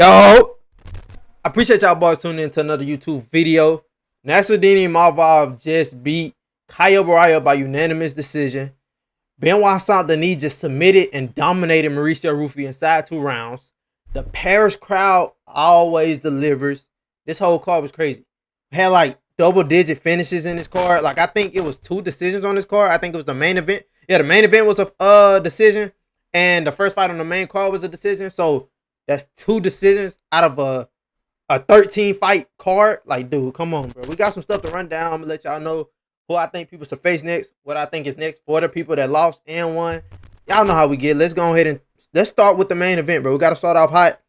Yo, I appreciate y'all boys tuning into another YouTube video. Nasruddin Imavov just beat Caio Borralho by unanimous decision. Benoit Saint-Denis just submitted and dominated Mauricio Rufy inside 2 rounds. The Paris crowd always delivers. This whole card was crazy. Had like double-digit finishes in this card. Like I think it was 2 decisions on this card. I think it was the main event. Yeah, the main event was a decision, and the first fight on the main card was a decision. So that's 2 decisions out of a 13 fight card. Like, dude, come on, bro. We got some stuff to run down. I'm gonna let y'all know who I think people should face next, what I think is next for the people that lost and won. Y'all know how we get. Let's go ahead and let's start with the main event, bro. We gotta start off hot.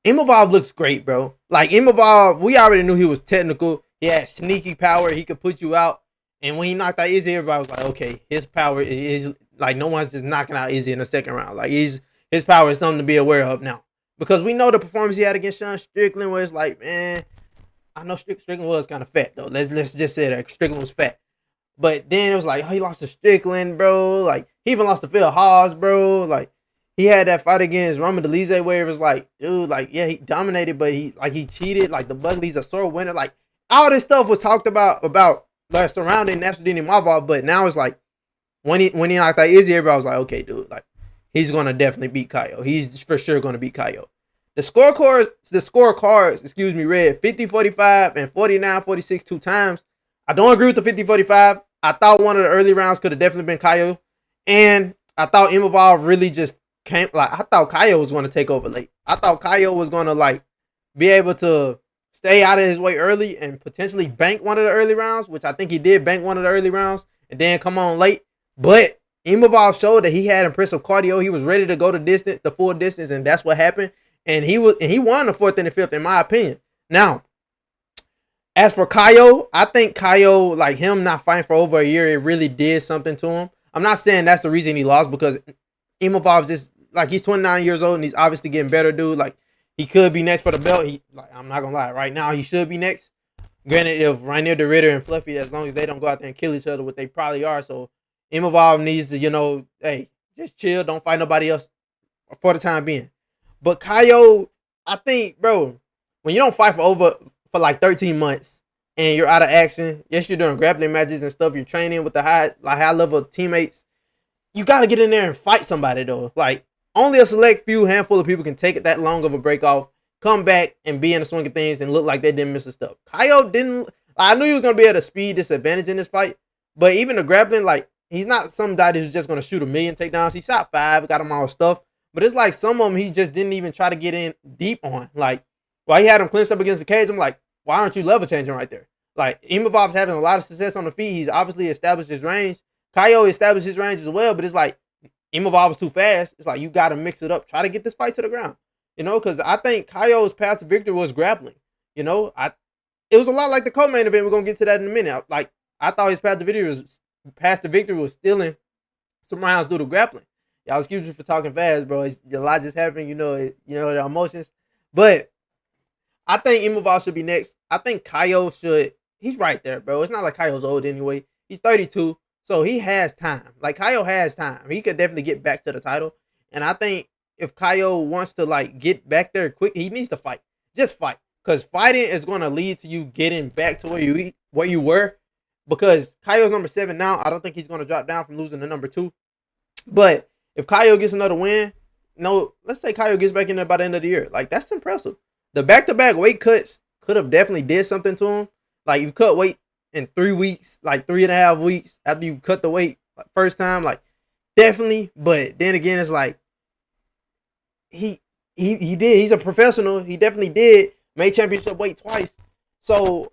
Imavov looks great, bro. Like Imavov, we already knew he was technical. He had sneaky power. He could put you out. And when he knocked out Izzy, everybody was like, okay, his power is like no one's just knocking out Izzy in the second round. Like his power is something to be aware of now. Because we know the performance he had against Sean Strickland where it's like, man, I know Strickland was kind of fat, though. Let's just say that Strickland was fat. But then it was like, oh, he lost to Strickland, bro. Like, he even lost to Phil Haas, bro. Like, he had that fight against Roman Dolidze where it was like, dude, like, yeah, he dominated, but he cheated. Like, the Bugley's a sore winner. Like, all this stuff was talked about like, surrounding Nasruddin Imavov, but now it's like, when he knocked out Izzy, everybody was like, okay, dude, like, he's going to definitely beat Caio. He's for sure going to beat Caio. The scorecards, excuse me, read 50-45 and 49-46 2 times. I don't agree with the 50-45. I thought one of the early rounds could have definitely been Caio. And I thought Imavov really just came, like, I thought Caio was going to take over late. I thought Caio was going to, like, be able to stay out of his way early and potentially bank one of the early rounds, which I think he did bank one of the early rounds, and then come on late. But Imavov showed that he had impressive cardio. He was ready to go the full distance, and that's what happened. And he won the 4th and the 5th, in my opinion. Now, as for Caio, I think Caio, like him not fighting for over a year, it really did something to him. I'm not saying that's the reason he lost, because Imavov's just, like, he's 29 years old and he's obviously getting better, dude. Like, he could be next for the belt. I'm not gonna lie, right now he should be next. Granted, if Rainier the Ritter and Fluffy, as long as they don't go out there and kill each other, what they probably are. So Imavov needs to, hey, just chill, don't fight nobody else for the time being. But Caio, I think, bro, when you don't fight for like 13 months and you're out of action, yes, you're doing grappling matches and stuff, you're training with the high level teammates, you got to get in there and fight somebody, though. Like, only a select few handful of people can take it that long of a break off, come back and be in the swing of things and look like they didn't miss a step. Caio didn't. I knew he was going to be at a speed disadvantage in this fight, but even the grappling, like, he's not some guy who's just going to shoot 1,000,000 takedowns. He shot 5, got him all stuff. But it's like some of them he just didn't even try to get in deep on. Like, while he had him clinched up against the cage, I'm like, why aren't you level changing right there? Like, Imavov's having a lot of success on the feet. He's obviously established his range. Caio established his range as well, but it's like Imavov was too fast. It's like, you got to mix it up. Try to get this fight to the ground. Because I think Caio's path to victory was grappling. It was a lot like the co-main event. We're going to get to that in a minute. Like, I thought his path to victory was stealing some rounds due to grappling. Y'all excuse me for talking fast, bro. A lot just happened, the emotions. But I think Imavov should be next. I think Caio should. He's right there, bro. It's not like Caio's old anyway. He's 32, so he has time. Like, Caio has time. He could definitely get back to the title. And I think if Caio wants to, like, get back there quick, he needs to fight. Just fight. Because fighting is going to lead to you getting back to where you were. Because Caio's number 7 now. I don't think he's going to drop down from losing to number 2. But if Caio gets another win, let's say Caio gets back in there by the end of the year. Like, that's impressive. The back-to-back weight cuts could have definitely did something to him. Like, you cut weight in 3 weeks, like 3.5 weeks after you cut the weight first time. Like, definitely. But then again, it's like, he did. He's a professional. He definitely did. Made championship weight twice. So,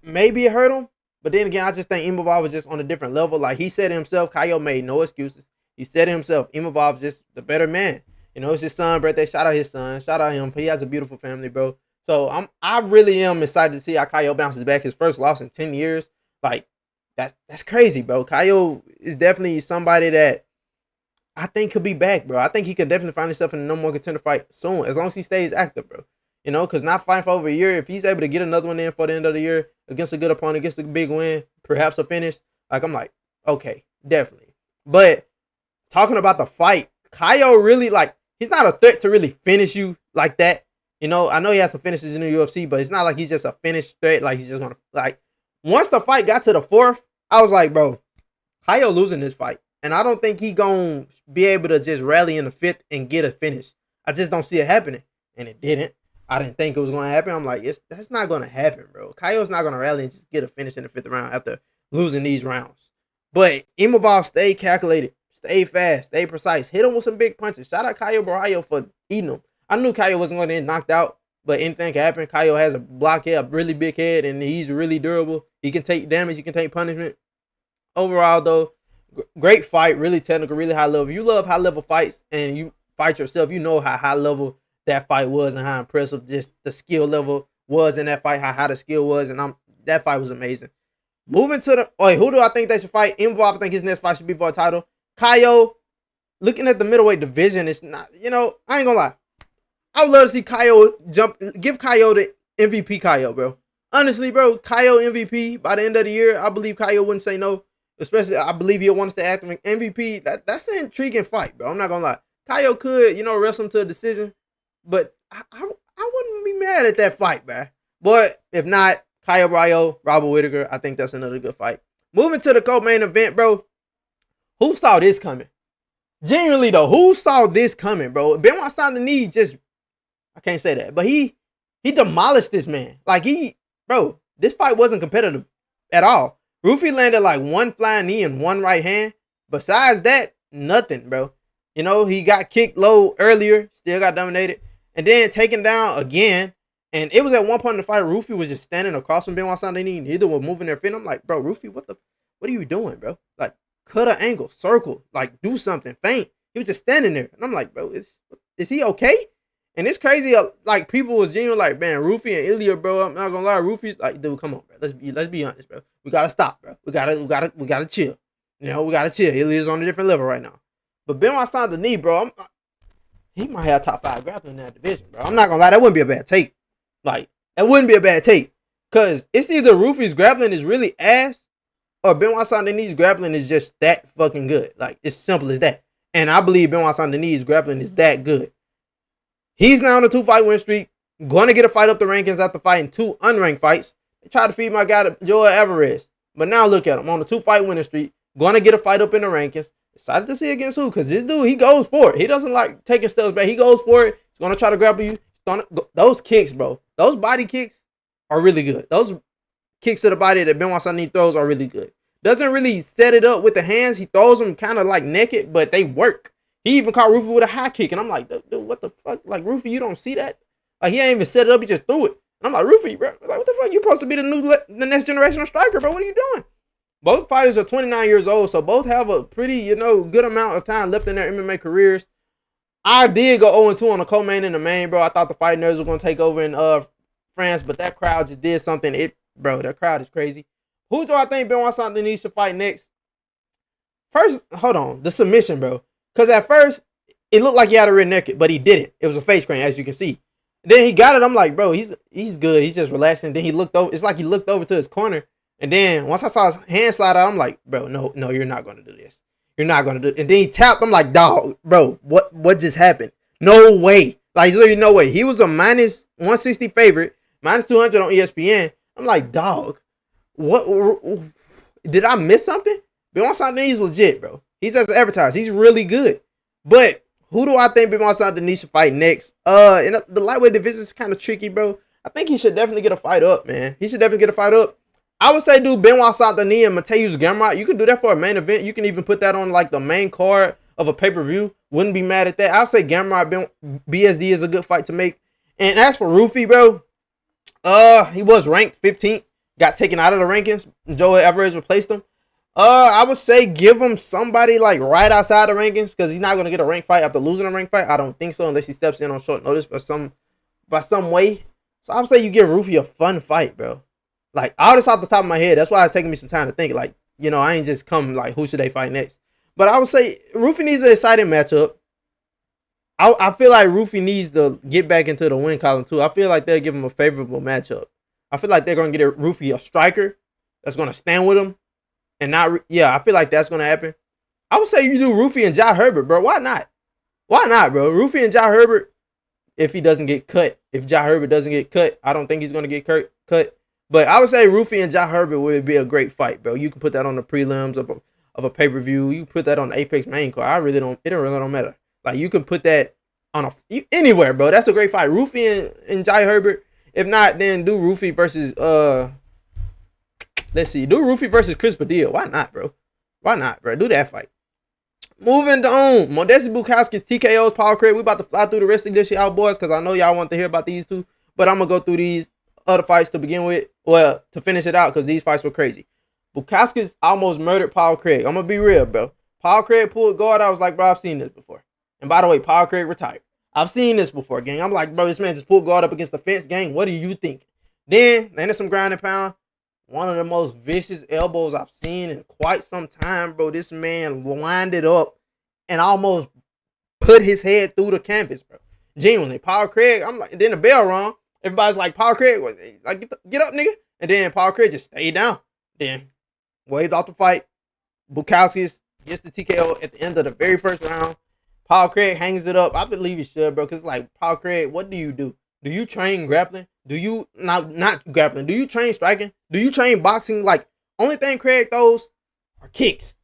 maybe it hurt him. But then again, I just think Imavov was just on a different level. Like, he said it himself, Caio made no excuses. He said it himself, Imavov's just the better man. It's his son's birthday. Shout out his son. Shout out him. He has a beautiful family, bro. So I really am excited to see how Caio bounces back. His first loss in 10 years. Like, that's crazy, bro. Caio is definitely somebody that I think could be back, bro. I think he could definitely find himself in a number 1 contender fight soon, as long as he stays active, bro. Because not fighting for over a year, if he's able to get another one in for the end of the year against a good opponent, against a big win, perhaps a finish, like, I'm like, okay, definitely. But talking about the fight, Caio really, like, he's not a threat to really finish you like that. You know, I know he has some finishes in the UFC, but it's not like he's just a finished threat. Like he's just gonna like. Once the fight got to the fourth, I was like, bro, Kyle losing this fight, and I don't think he gonna be able to just rally in the fifth and get a finish. I just don't see it happening, and it didn't. I didn't think it was gonna happen. I'm like, that's not gonna happen, bro. Kyle's not gonna rally and just get a finish in the fifth round after losing these rounds. But Imavov stayed calculated, stayed fast, stayed precise, hit him with some big punches. Shout out Kyle Barrio for eating him. I knew Kyle wasn't going to get knocked out, but anything can happen. Kyle has a block head, a really big head, and he's really durable. He can take damage. He can take punishment. Overall, though, great fight. Really technical, really high level. You love high-level fights, and you fight yourself. You know how high level that fight was and how impressive just the skill level was in that fight, how high the skill was, and that fight was amazing. Moving to the... who do I think they should fight? Imavov, I think his next fight should be for a title. Kyle, looking at the middleweight division, it's not... I ain't gonna lie. I would love to see Kyle give Kyle the MVP Kyle, bro. Honestly, bro, Kyle MVP by the end of the year, I believe Kyle wouldn't say no. Especially, I believe he'll want us to act MVP. That's an intriguing fight, bro. I'm not gonna lie. Kyle could, wrestle him to a decision, but I wouldn't be mad at that fight, man. But if not, Kyle Barrio, Robert Whittaker, I think that's another good fight. Moving to the co-main event, bro. Who saw this coming? Genuinely, though, who saw this coming, bro? Benoit Saint-Denis just... I can't say that, but he demolished this man. Like this fight wasn't competitive at all. Rufy landed like one flying knee and one right hand. Besides that, nothing, bro. He got kicked low earlier, still got dominated, and then taken down again. And it was at one point in the fight, Rufy was just standing across from Benoit Saint-Denis. Neither were moving their feet. I'm like, bro, Rufy, what are you doing, bro? Like, cut an angle, circle, like do something, feint. He was just standing there, and I'm like, bro, is he okay? And it's crazy, like, people was genuine, like, man, Rufy and Ilya, bro, I'm not gonna lie, Rufy's like, dude, come on, bro, let's be honest, bro. We gotta stop, bro. We gotta chill. We gotta chill. Ilya's on a different level right now. But Benoit Saint-Denis, bro, he might have top 5 grappling in that division, bro. I'm not gonna lie, that wouldn't be a bad take. Like, that wouldn't be a bad take. Cause it's either Rufy's grappling is really ass, or Benoit Saint-Denis' grappling is just that fucking good. Like, it's simple as that. And I believe Benoit Saint-Denis' grappling is that good. He's now on a 2-fight win streak. Going to get a fight up the rankings after fighting 2 unranked fights. They tried to feed my guy Joel Alvarez. But now look at him on a 2-fight winning streak. Going to get a fight up in the rankings. Excited to see against who? Because this dude, he goes for it. He doesn't like taking steps back. He goes for it. He's going to try to grapple you. Those kicks, bro. Those body kicks are really good. Those kicks to the body that Benoit Saint-Denis throws are really good. Doesn't really set it up with the hands. He throws them kind of like naked, but they work. He even caught Rufy with a high kick. And I'm like, dude, what the fuck? Like, Rufy, you don't see that? Like, he ain't even set it up. He just threw it. And I'm like, Rufy, bro, like, what the fuck? You supposed to be the next generational striker, bro. What are you doing? Both fighters are 29 years old, so both have a pretty, good amount of time left in their MMA careers. I did go 0-2 on the co-main and the main, bro. I thought the fight nerds were going to take over in France, but that crowd just did something. Bro, that crowd is crazy. Who do I think Benoit Saint-Denis should fight next? First, hold on. The submission, bro. Because at first, it looked like he had a rear naked, but he didn't. It was a face crane, as you can see. Then he got it. I'm like, bro, he's good. He's just relaxing. Then he looked over. It's like he looked over to his corner. And then once I saw his hand slide out, I'm like, bro, no, you're not going to do this. You're not going to do it. And then he tapped. I'm like, dog, bro, what just happened? No way. Like, literally no way. He was a minus 160 favorite, minus 200 on ESPN. I'm like, dog, what? Did I miss something? Benoit Saint-Denis is legit, bro. He's as advertised. He's really good. But who do I think Benoit Saint-Denis should fight next? In the lightweight division is kind of tricky, bro. I think he should definitely get a fight up, man. He should definitely get a fight up. I would say do Benoit Saint-Denis and Mateusz Gamrot. You can do that for a main event. You can even put that on like the main card of a pay-per-view. Wouldn't be mad at that. I'll say Gamrot BSD is a good fight to make. And as for Rufy, bro, he was ranked 15th. Got taken out of the rankings. Joel Alvarez replaced him. I would say give him somebody like right outside the rankings because he's not going to get a ranked fight after losing a ranked fight. I don't think so unless he steps in on short notice by some way. So I would say you give Rufy a fun fight, bro. Like, all this off the top of my head. That's why it's taking me some time to think. Like, I ain't just come like, who should they fight next? But I would say Rufy needs an exciting matchup. I feel like Rufy needs to get back into the win column too. I feel like they'll give him a favorable matchup. I feel like they're going to get Rufy a striker that's going to stand with him. And I feel like that's going to happen. I would say you do Rufy and Jai Herbert, bro. Why not? Why not, bro? Rufy and Ja Herbert, if he doesn't get cut, if Ja Herbert doesn't get cut, I don't think he's going to get cut. But I would say Rufy and Ja Herbert would be a great fight, bro. You can put that on the prelims of a pay-per-view. You can put that on the Apex main card. It really don't matter. Like, you can put that on anywhere, bro. That's a great fight. Rufy and Ja Herbert. If not, then do Rufy versus let's see. Do Rufy versus Chris Padilla. Why not, bro? Why not, bro? Do that fight. Moving on. Modesty Bukowski's TKO's Paul Craig. We about to fly through the rest of this, y'all boys, because I know y'all want to hear about these two. But I'm going to go through these other fights to begin with. Well, to finish it out, because these fights were crazy. Bukowski's almost murdered Paul Craig. I'm going to be real, bro. Paul Craig pulled guard. I was like, bro, I've seen this before. And by the way, Paul Craig retired. I've seen this before, gang. I'm like, bro, this man just pulled guard up against the fence, gang. What do you think? Then, landed some ground and pound. One of the most vicious elbows I've seen in quite some time, bro. This man lined it up and almost put his head through the canvas, bro. Genuinely. Paul Craig, I'm like, then the bell rung. Everybody's like, Paul Craig, like, get up, nigga. And then Paul Craig just stayed down. Then waved off the fight. Bukowski gets the TKO at the end of the very first round. Paul Craig hangs it up. I believe he should, bro. Because it's like, Paul Craig, what do you do? Do you train grappling? Do you not grappling? Do you train striking? Do you train boxing? Like, only thing Craig throws are kicks.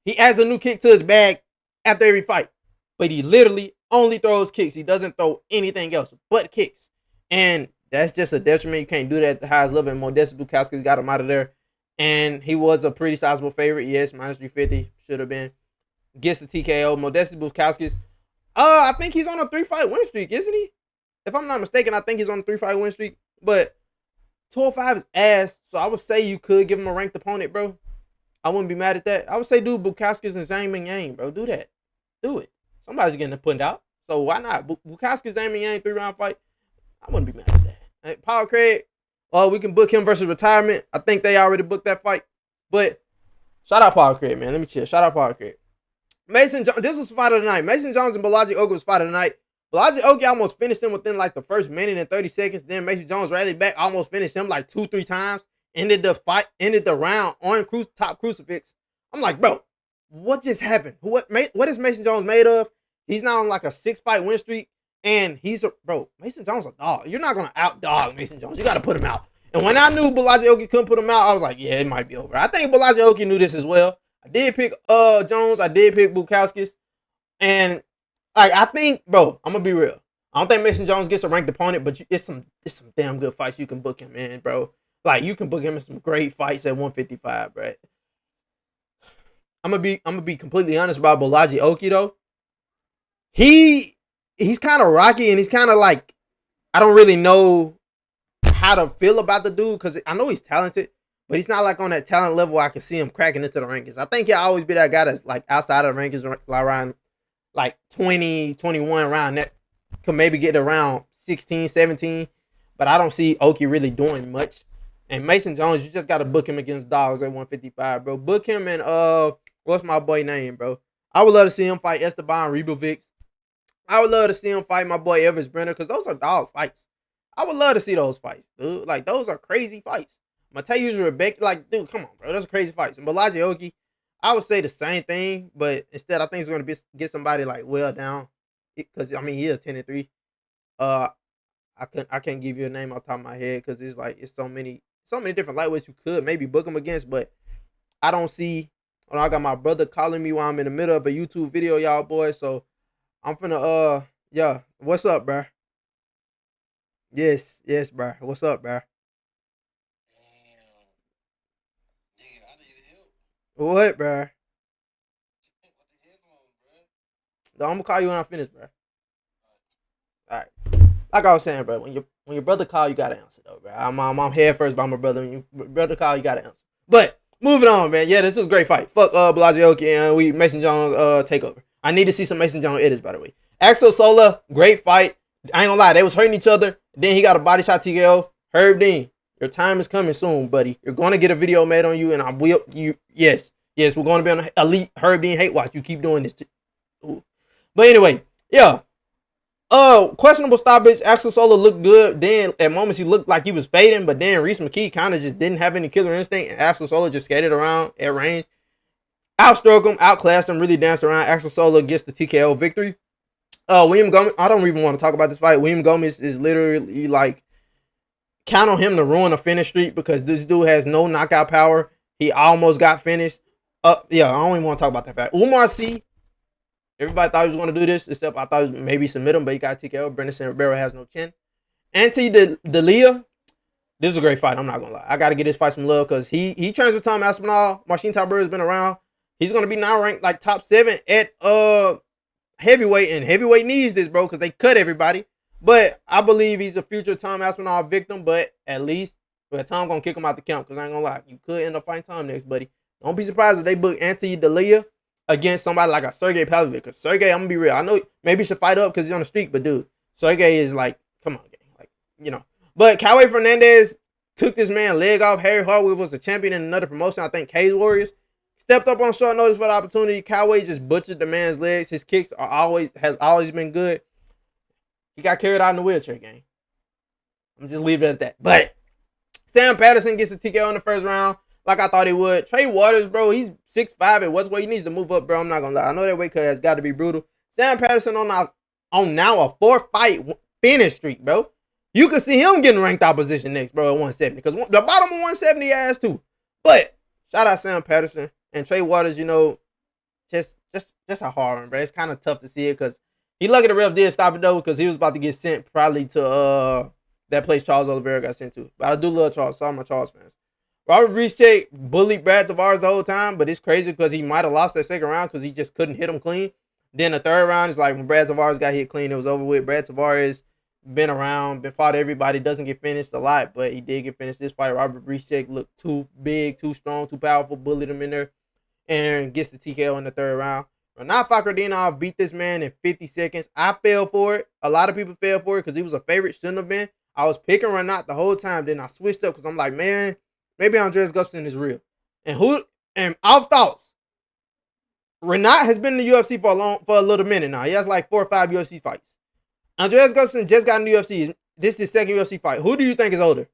He adds a new kick to his bag after every fight. But he literally only throws kicks. He doesn't throw anything else but kicks. And that's just a detriment. You can't do that at the highest level. And Modesty Bukowski got him out of there. And he was a pretty sizable favorite. Yes, minus 350. Should have been. Gets the TKO. Modesty Bukowski. I think he's on a 3-fight win streak, isn't he? If I'm not mistaken, I think he's on a 3-fight win streak. But 205 is ass. So I would say you could give him a ranked opponent, bro. I wouldn't be mad at that. I would say do Bukowski's and Zhang Ming Yang, bro. Do that. Do it. Somebody's getting it put out. So why not? Bukowski's Zhang Ming Yang 3-round fight. I wouldn't be mad at that. Hey, Paul Craig, we can book him versus retirement. I think they already booked that fight. But shout out Paul Craig, man. Let me chill. Shout out Paul Craig. Mason Jones, this was fight of the night. Mason Jones and Balaji Oki was fight of the night. Balaji Oki almost finished him within like the first minute and 30 seconds. Then Mason Jones rallied back, almost finished him like 2-3 times. Ended the round on top crucifix. I'm like, bro, what just happened? What is Mason Jones made of? He's now on like a 6-fight win streak. And Mason Jones a dog. You're not going to out-dog Mason Jones. You got to put him out. And when I knew Balaji Oki couldn't put him out, I was like, yeah, it might be over. I think Balaji Oki knew this as well. I did pick Jones. I did pick Bukowski. And like, I think, bro, I'm going to be real. I don't think Mason Jones gets a ranked opponent, but it's some damn good fights you can book him in, bro. Like, you can book him in some great fights at 155, bro. I'm gonna be completely honest about Balaji Oki, though. He's kind of rocky, and he's kind of like, I don't really know how to feel about the dude, because I know he's talented, but he's not like on that talent level where I can see him cracking into the rankings. I think he'll always be that guy that's like outside of the rankings, like around like 20, 21, around that. Could maybe get around 16, 17, but I don't see Oki really doing much. And Mason Jones, you just got to book him against dogs at 155, bro. Book him and, what's my boy name, bro? I would love to see him fight Esteban Ribovic. I would love to see him fight my boy Everest Brenner, because those are dog fights. I would love to see those fights, dude. Like, those are crazy fights. Mateusz Rebecca, like, dude, come on, bro. Those are crazy fights. And Balaji Oki, I would say the same thing, but instead I think it's going to get somebody, like, well down. Because, I mean, he is 10-3. I can't give you a name off the top of my head, because it's like, it's so many different lightweights you could maybe book him against, but I don't see. I got my brother calling me while I'm in the middle of a YouTube video, y'all boys. So I'm finna yeah. What's up, bro? Yes, bro. What's up, bro? Damn. Nigga, I need help. What, bro? What the heck on, bro? I'm gonna call you when I finish, bro. All right. Like I was saying, bro, when your brother call, you gotta answer though, bro. I'm head first by my brother. When your brother call, you gotta answer. But moving on, man. Yeah, this was a great fight. Fuck Balaji Oki and Mason Jones takeover. I need to see some Mason Jones edits, by the way. Axel Sola, great fight. I ain't gonna lie, they was hurting each other. Then he got a body shot TKO. Herb Dean, your time is coming soon, buddy. You're gonna get a video made on you, and I will. Yes, we're gonna be on Elite Herb Dean hate watch. You keep doing this. Ooh. But anyway, yeah. Questionable stoppage. Axel Sola looked good. Then at moments he looked like he was fading, but then Reese McKee kind of just didn't have any killer instinct, and Axel Sola just skated around at range. Outstroke him, outclassed him, really danced around. Axel Sola gets the TKO victory. William Gomez. I don't even want to talk about this fight. William Gomez is literally like, count on him to ruin a finish streak because this dude has no knockout power. He almost got finished. Yeah, I don't even want to talk about that fact. Umar C. Everybody thought he was going to do this, except I thought he was maybe submit him, but he got TKO. Brendan Ribeiro has no chin. Ante Delia. This is a great fight. I'm not gonna lie. I gotta give this fight some love because he trains with Tom Aspinall. Marcin Tybura has been around. He's gonna be now ranked like top 7 at heavyweight, and heavyweight needs this, bro, because they cut everybody. But I believe he's a future Tom Aspinall victim. But at least Tom gonna kick him out the camp because I ain't gonna lie, you could end up fighting Tom next, buddy. Don't be surprised if they book Ante Delia against somebody like a Sergey Pavlovich. Because Sergey, I'm gonna be real. I know maybe he should fight up because he's on the streak, but dude, Sergey is like, come on, gang, like, you know. But Cowboy Fernandez took this man leg off. Harry Hardwood was a champion in another promotion. I think Cage Warriors stepped up on short notice for the opportunity. Cowboy just butchered the man's legs. His kicks has always been good. He got carried out in the wheelchair, gang. I'm just leaving it at that. But Sam Patterson gets the TKO in the first round, like I thought he would. Trey Waters, bro, he's 6'5" at what's weight. He needs to move up, bro. I'm not gonna lie. I know that weight cut has got to be brutal. Sam Patterson on now a 4-fight finish streak, bro. You could see him getting ranked opposition next, bro, at 170. Because the bottom of 170 ass too. But shout out Sam Patterson and Trey Waters, you know, just a hard one, bro. It's kind of tough to see it because he lucky the ref did stop it though, because he was about to get sent probably to that place Charles Oliveira got sent to. But I do love Charles. Sorry, my Charles fans. Robert Breachcheck bullied Brad Tavares the whole time, but it's crazy because he might have lost that second round because he just couldn't hit him clean. Then the third round is like when Brad Tavares got hit clean, it was over with. Brad Tavares been around, been fought everybody, doesn't get finished a lot, but he did get finished this fight. Robert Breachcheck looked too big, too strong, too powerful, bullied him in there, and gets the TKO in the third round. Renat Fakhretdinov beat this man in 50 seconds. I fell for it. A lot of people fell for it because he was a favorite. Shouldn't have been. I was picking Renat the whole time. Then I switched up because I'm like, man, maybe Andreas Gustafsson is real. And off thoughts, Renat has been in the UFC for a little minute now. He has like 4 or 5 UFC fights. Andreas Gustafsson just got in the UFC. This is his second UFC fight. Who do you think is older?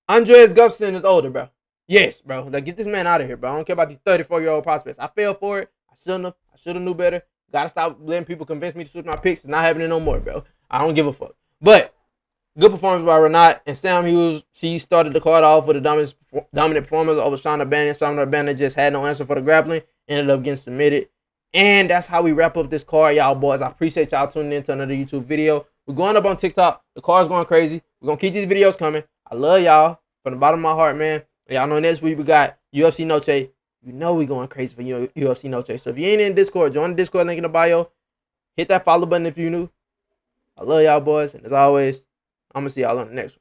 Andreas Gustafsson is older, bro. Yes, bro. Like, get this man out of here, bro. I don't care about these 34-year-old prospects. I fell for it. I shouldn't have. I should have knew better. Gotta stop letting people convince me to switch my picks. It's not happening no more, bro. I don't give a fuck. But good performance by Renat and Sam Hughes. She started the card off with a dominant performance over Shawna Bannon. Shawna Bannon just had no answer for the grappling. Ended up getting submitted. And that's how we wrap up this card, y'all boys. I appreciate y'all tuning in to another YouTube video. We're going up on TikTok. The card's going crazy. We're going to keep these videos coming. I love y'all from the bottom of my heart, man. Y'all know next week we got UFC Noche. You know we going crazy for UFC Noche. So if you ain't in Discord, join the Discord link in the bio. Hit that follow button if you're new. I love y'all boys. And as always, I'm going to see y'all on the next one.